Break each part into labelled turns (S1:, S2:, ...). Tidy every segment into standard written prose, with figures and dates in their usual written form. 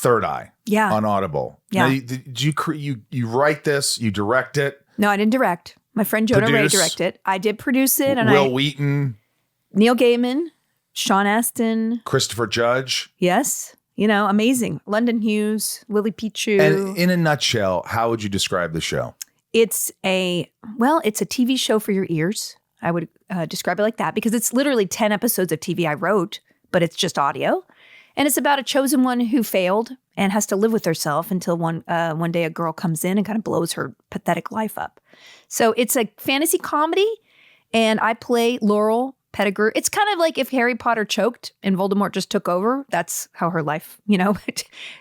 S1: Third Eye.
S2: Yeah.
S1: On Audible.
S2: Yeah.
S1: Now, did you write this? You direct it?
S2: No, I didn't direct. My friend Jonah Ray directed. I did produce it. And
S1: Will Wheaton.
S2: Neil Gaiman. Sean Astin.
S1: Christopher Judge.
S2: Yes. You know, amazing. London Hughes. Willie Pichu.
S1: And in a nutshell, how would you describe the show?
S2: It's a TV show for your ears. I would describe it like that because it's literally 10 episodes of TV I wrote, but it's just audio. And it's about a chosen one who failed and has to live with herself until one day a girl comes in and kind of blows her pathetic life up. So it's a fantasy comedy, and I play Laurel Pettigrew. It's kind of like if Harry Potter choked and Voldemort just took over. That's how her life,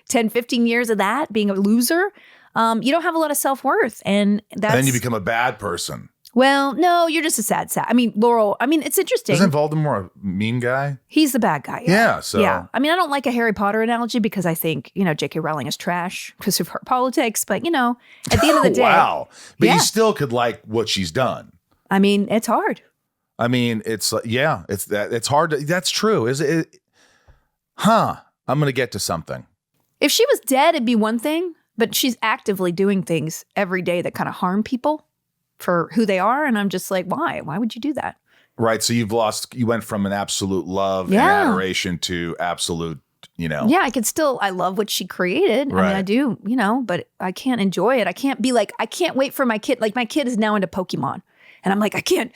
S2: 10, 15 years of that, being a loser. You don't have a lot of self-worth. And
S1: then you become a bad person.
S2: Well, no, you're just a sad. I mean, Laurel, it's interesting.
S1: Isn't Voldemort a mean guy?
S2: He's the bad guy.
S1: Yeah. So.
S2: Yeah. I don't like a Harry Potter analogy because I think, J.K. Rowling is trash because of her politics. But, at the end of the day.
S1: Wow. But you still could like what she's done.
S2: It's hard.
S1: It's hard. That's true. Is it? I'm going to get to something.
S2: If she was dead, it'd be one thing. But she's actively doing things every day that kind of harm people for who they are. And I'm just like, why? Why would you do that?
S1: Right. So you went from an absolute love and adoration to absolute, Yeah,
S2: I love what she created.
S1: Right.
S2: I do, but I can't enjoy it. I can't be like, I can't wait for my kid. Like my kid is now into Pokemon. And I'm like, I can't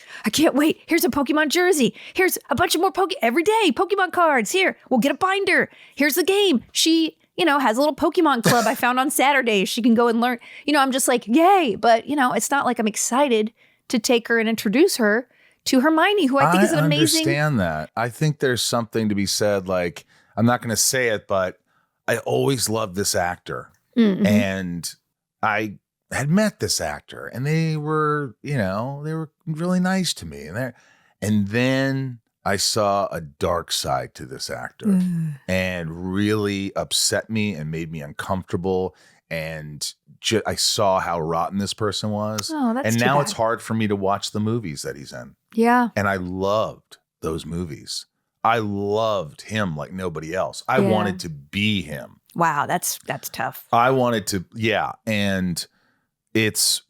S2: wait. Here's a Pokemon jersey. Here's a bunch of more every day Pokemon cards. Here, we'll get a binder. Here's the game. She, has a little Pokemon club I found on Saturdays. She can go and learn. I'm just like, yay. But, it's not like I'm excited to take her and introduce her to Hermione, who I think is an amazing.
S1: I understand that. I think there's something to be said. Like, I'm not going to say it, but I always loved this actor. Mm-hmm. And I had met this actor and they were really nice to me. And then I saw a dark side to this actor and really upset me and made me uncomfortable. And I saw how rotten this person was.
S2: Oh, that's
S1: and
S2: too
S1: now
S2: bad.
S1: It's hard for me to watch the movies that he's in.
S2: Yeah.
S1: And I loved those movies. I loved him like nobody else. I wanted to be him.
S2: Wow, that's tough.
S1: I wanted to, and it's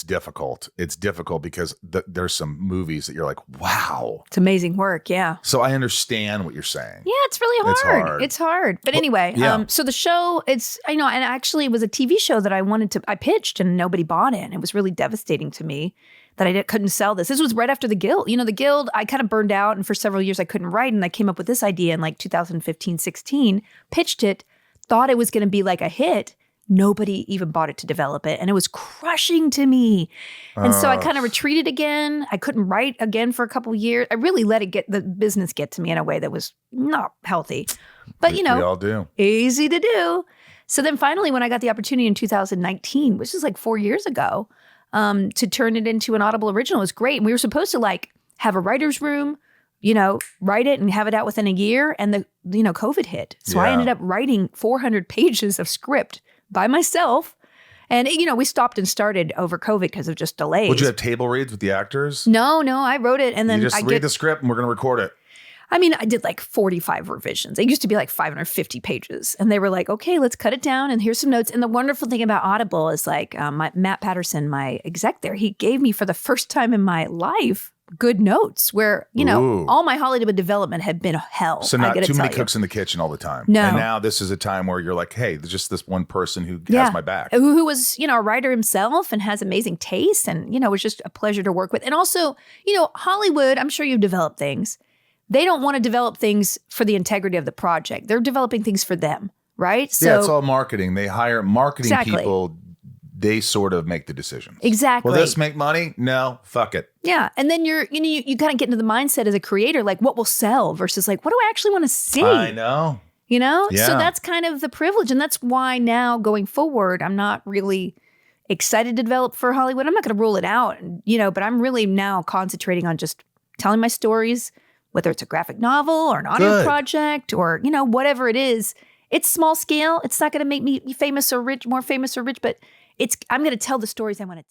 S1: difficult. It's difficult because there's some movies that you're like, wow.
S2: It's amazing work, yeah.
S1: So I understand what you're saying.
S2: Yeah, it's really hard. It's hard. But anyway,
S1: yeah.
S2: So the show, and actually it was a TV show that I pitched and nobody bought it. It was really devastating to me that I couldn't sell this. This was right after The Guild. The Guild, I kind of burned out and for several years I couldn't write. And I came up with this idea in like 2015, 16, pitched it, thought it was going to be like a hit. Nobody even bought it to develop it. And it was crushing to me. And so I kind of retreated again. I couldn't write again for a couple of years. I really let the business get to me in a way that was not healthy. But,
S1: we all do.
S2: Easy to do. So then finally, when I got the opportunity in 2019, which is like 4 years ago, to turn it into an Audible original, it was great. And we were supposed to have a writer's room, write it and have it out within a year. And COVID hit. So I ended up writing 400 pages of script by myself. And, we stopped and started over COVID because of just delays.
S1: Would you have table reads with the actors?
S2: No, I wrote it. And then
S1: you just read the script and we're going to record it.
S2: I did like 45 revisions. It used to be like 550 pages. And they were like, okay, let's cut it down. And here's some notes. And the wonderful thing about Audible is Matt Patterson, my exec there, he gave me for the first time in my life good notes where, all my Hollywood development had been hell.
S1: So not too many cooks in the kitchen all the time.
S2: No.
S1: And now this is a time where you're like, hey, there's just this one person who has my back.
S2: Who was, a writer himself and has amazing taste. And, it was just a pleasure to work with. And also, Hollywood, I'm sure you've developed things. They don't want to develop things for the integrity of the project. They're developing things for them, right?
S1: So it's all marketing. They hire marketing people. They sort of make the decisions.
S2: Exactly.
S1: Will this make money? No, fuck it.
S2: Yeah. And then you kind of get into the mindset as a creator, like what will sell versus like, what do I actually want to see?
S1: I know.
S2: Yeah.
S1: So
S2: that's kind of the privilege. And that's why now going forward, I'm not really excited to develop for Hollywood. I'm not going to rule it out, but I'm really now concentrating on just telling my stories, whether it's a graphic novel or an audio project or, whatever it is. It's small scale. It's not going to make me famous or rich, more famous or rich, but I'm going to tell the stories I want to tell.